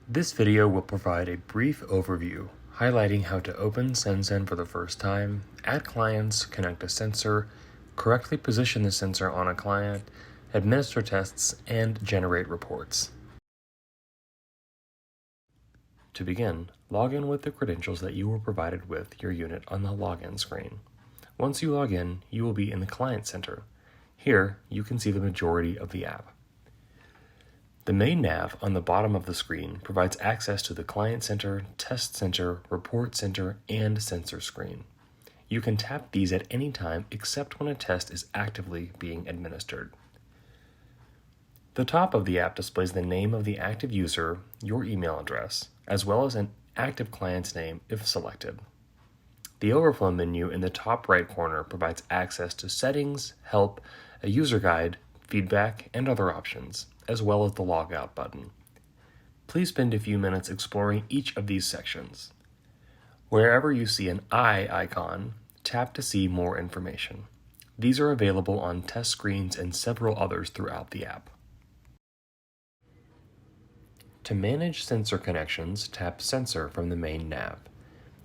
This video will provide a brief overview highlighting how to open SenSen for the first time, add clients, connect a sensor, correctly position the sensor on a client, administer tests, and generate reports. To begin, log in with the credentials that you were provided with your unit on the login screen. Once you log in, you will be in the Client Center. Here, you can see the majority of the app. The main nav on the bottom of the screen provides access to the Client Center, Test Center, Report Center, and Sensor screen. You can tap these at any time except when a test is actively being administered. The top of the app displays the name of the active user, your email address, as well as an active client's name if selected. The overflow menu in the top right corner provides access to settings, help, a user guide, feedback, and other options, as well as the logout button. Please spend a few minutes exploring each of these sections. Wherever you see an eye icon, tap to see more information. These are available on test screens and several others throughout the app. To manage sensor connections, tap Sensor from the main nav.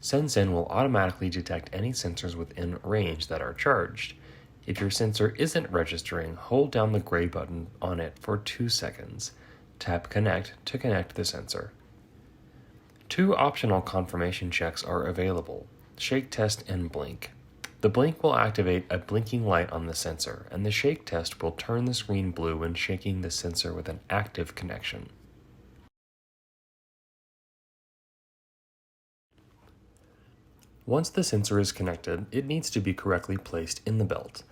SenSen will automatically detect any sensors within range that are charged. If your sensor isn't registering, hold down the gray button on it for 2 seconds. Tap Connect to connect the sensor. 2 optional confirmation checks are available: Shake Test and Blink. The blink will activate a blinking light on the sensor, and the shake test will turn the screen blue when shaking the sensor with an active connection. Once the sensor is connected, it needs to be correctly placed in the belt.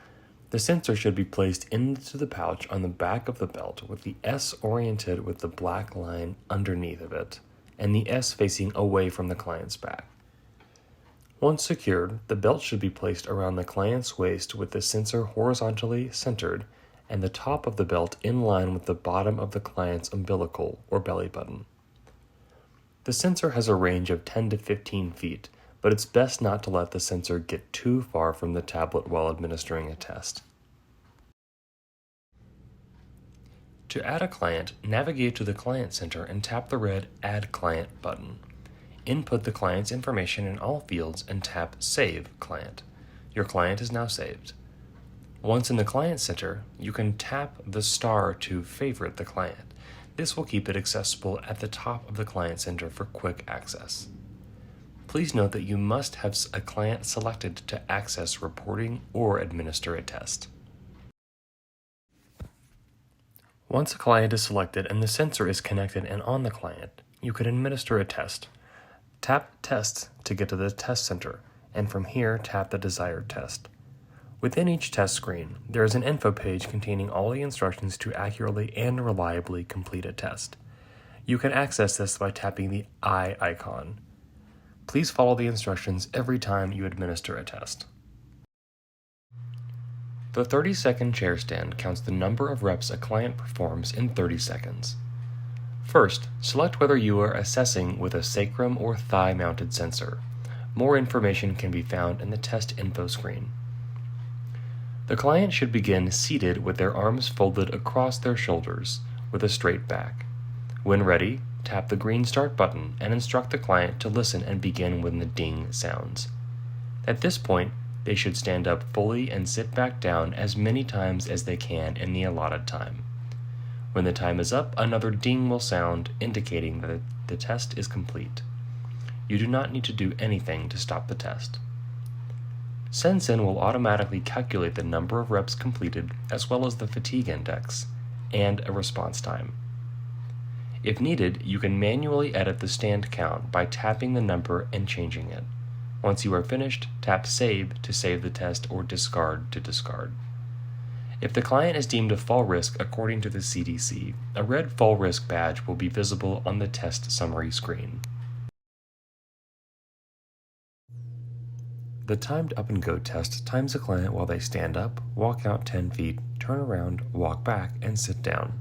The sensor should be placed into the pouch on the back of the belt with the S oriented with the black line underneath of it, and the S facing away from the client's back. Once secured, the belt should be placed around the client's waist with the sensor horizontally centered and the top of the belt in line with the bottom of the client's umbilical or belly button. The sensor has a range of 10 to 15 feet, but it's best not to let the sensor get too far from the tablet while administering a test. To add a client, navigate to the Client Center and tap the red Add Client button. Input the client's information in all fields and tap Save Client. Your client is now saved. Once in the Client Center, you can tap the star to favorite the client. This will keep it accessible at the top of the Client Center for quick access. Please note that you must have a client selected to access reporting or administer a test. Once a client is selected and the sensor is connected and on the client, you can administer a test. Tap Test to get to the test center, and from here tap the desired test. Within each test screen, there is an info page containing all the instructions to accurately and reliably complete a test. You can access this by tapping the eye icon. Please follow the instructions every time you administer a test. The 30-second chair stand counts the number of reps a client performs in 30 seconds. First, select whether you are assessing with a sacrum or thigh-mounted sensor. More information can be found in the test info screen. The client should begin seated with their arms folded across their shoulders with a straight back. When ready, tap the green Start button and instruct the client to listen and begin when the ding sounds. At this point, they should stand up fully and sit back down as many times as they can in the allotted time. When the time is up, another ding will sound, indicating that the test is complete. You do not need to do anything to stop the test. SenSen will automatically calculate the number of reps completed as well as the fatigue index and a response time. If needed, you can manually edit the stand count by tapping the number and changing it. Once you are finished, tap Save to save the test or Discard to discard. If the client is deemed a fall risk according to the CDC, a red fall risk badge will be visible on the test summary screen. The timed up and go test times a client while they stand up, walk out 10 feet, turn around, walk back, and sit down.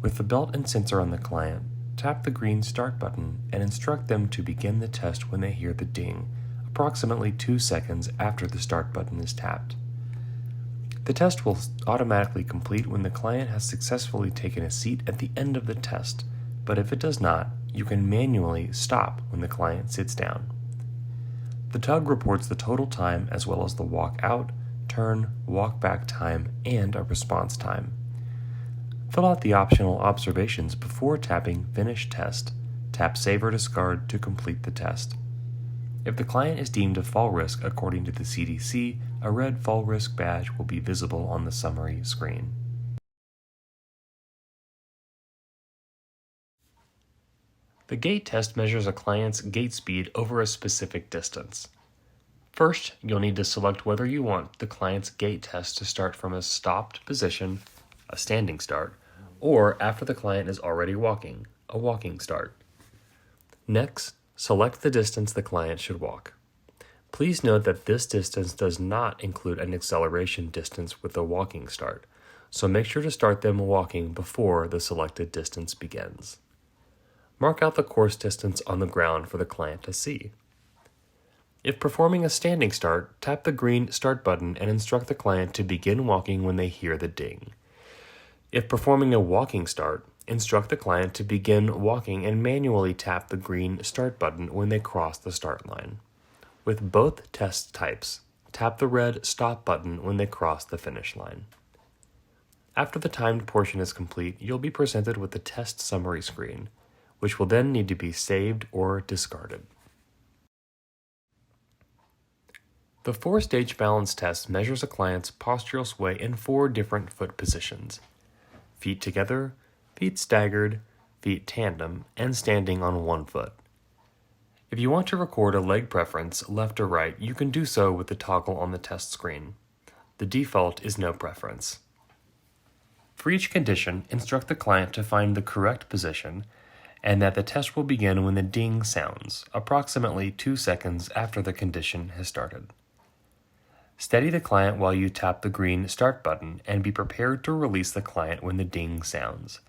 With the belt and sensor on the client, tap the green Start button and instruct them to begin the test when they hear the ding, approximately 2 seconds after the Start button is tapped. The test will automatically complete when the client has successfully taken a seat at the end of the test, but if it does not, you can manually stop when the client sits down. The tug reports the total time as well as the walk out, turn, walk back time, and a response time. Fill out the optional observations before tapping Finish Test. Tap Save or Discard to complete the test. If the client is deemed a fall risk according to the CDC, a red fall risk badge will be visible on the summary screen. The gait test measures a client's gait speed over a specific distance. First, you'll need to select whether you want the client's gait test to start from a stopped position, a standing start, or after the client is already walking, a walking start. Next, select the distance the client should walk. Please note that this distance does not include an acceleration distance with the walking start, so make sure to start them walking before the selected distance begins. Mark out the course distance on the ground for the client to see. If performing a standing start, tap the green Start button and instruct the client to begin walking when they hear the ding. If performing a walking start, instruct the client to begin walking and manually tap the green Start button when they cross the start line. With both test types, tap the red Stop button when they cross the finish line. After the timed portion is complete, you'll be presented with the test summary screen, which will then need to be saved or discarded. The 4-stage balance test measures a client's postural sway in 4 different foot positions: feet together, feet staggered, feet tandem, and standing on one foot. If you want to record a leg preference, left or right, you can do so with the toggle on the test screen. The default is no preference. For each condition, instruct the client to find the correct position and that the test will begin when the ding sounds, approximately 2 seconds after the condition has started. Steady the client while you tap the green Start button and be prepared to release the client when the ding sounds.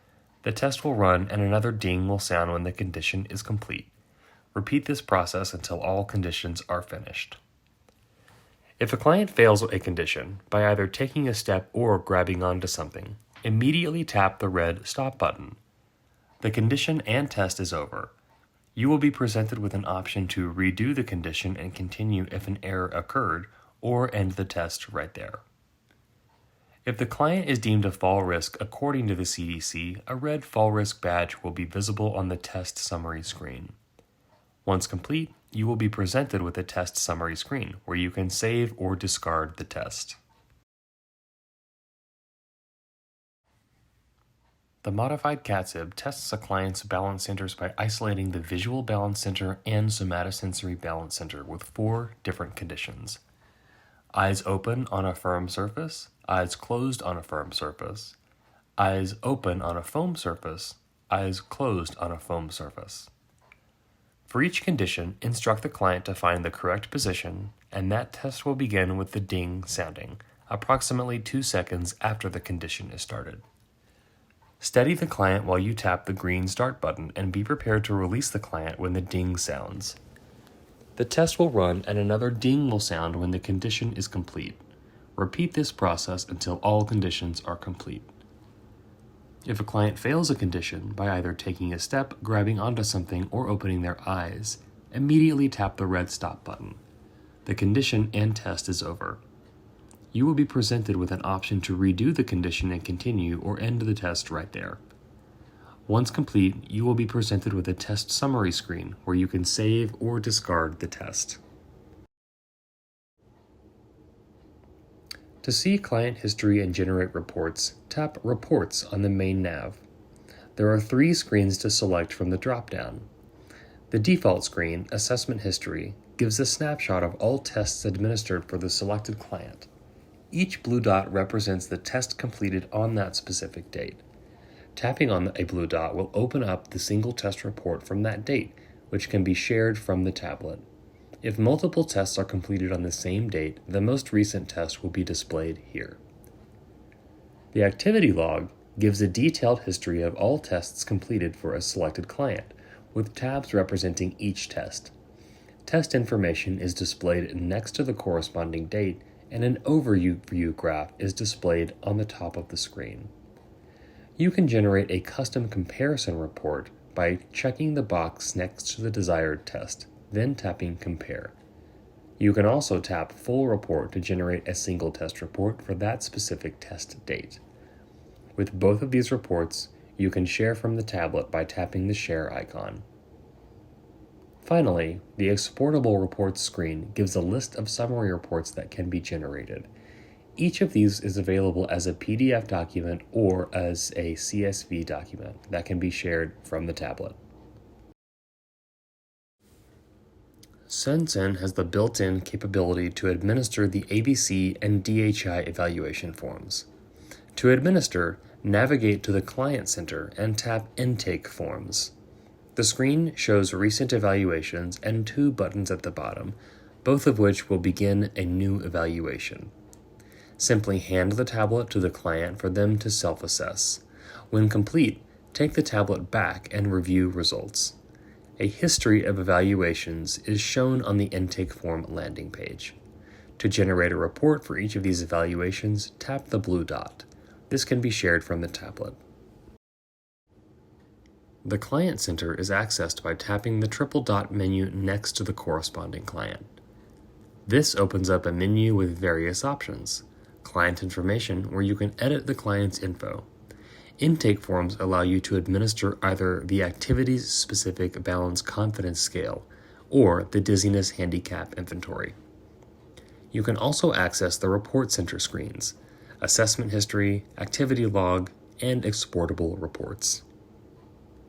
The test will run and another ding will sound when the condition is complete. Repeat this process until all conditions are finished. If a client fails a condition by either taking a step or grabbing onto something, immediately tap the red Stop button. The condition and test is over. You will be presented with an option to redo the condition and continue if an error occurred, or end the test right there. If the client is deemed a fall risk according to the CDC, a red fall risk badge will be visible on the test summary screen. Once complete, you will be presented with a test summary screen where you can save or discard the test. The modified CATSIB tests a client's balance centers by isolating the visual balance center and somatosensory balance center with 4 different conditions: eyes open on a firm surface, eyes closed on a firm surface, eyes open on a foam surface, eyes closed on a foam surface. For each condition, instruct the client to find the correct position, and that test will begin with the ding sounding, approximately 2 seconds after the condition is started. Steady the client while you tap the green Start button and be prepared to release the client when the ding sounds. The test will run and another ding will sound when the condition is complete. Repeat this process until all conditions are complete. If a client fails a condition by either taking a step, grabbing onto something, or opening their eyes, immediately tap the red Stop button. The condition and test is over. You will be presented with an option to redo the condition and continue or end the test right there. Once complete, you will be presented with a test summary screen where you can save or discard the test. To see client history and generate reports, tap Reports on the main nav. There are 3 screens to select from the drop-down. The default screen, Assessment History, gives a snapshot of all tests administered for the selected client. Each blue dot represents the test completed on that specific date. Tapping on a blue dot will open up the single test report from that date, which can be shared from the tablet. If multiple tests are completed on the same date, the most recent test will be displayed here. The activity log gives a detailed history of all tests completed for a selected client, with tabs representing each test. Test information is displayed next to the corresponding date, and an overview graph is displayed on the top of the screen. You can generate a custom comparison report by checking the box next to the desired test, then tapping Compare. You can also tap Full Report to generate a single test report for that specific test date. With both of these reports, you can share from the tablet by tapping the Share icon. Finally, the Exportable Reports screen gives a list of summary reports that can be generated. Each of these is available as a PDF document or as a CSV document that can be shared from the tablet. SenSen has the built-in capability to administer the ABC and DHI evaluation forms. To administer, navigate to the Client Center and tap Intake Forms. The screen shows recent evaluations and 2 buttons at the bottom, both of which will begin a new evaluation. Simply hand the tablet to the client for them to self-assess. When complete, take the tablet back and review results. A history of evaluations is shown on the intake form landing page. To generate a report for each of these evaluations, tap the blue dot. This can be shared from the tablet. The Client Center is accessed by tapping the triple dot menu next to the corresponding client. This opens up a menu with various options. Client information, where you can edit the client's info. Intake forms allow you to administer either the activities-specific balance confidence scale or the dizziness handicap inventory. You can also access the Report Center screens, assessment history, activity log, and exportable reports.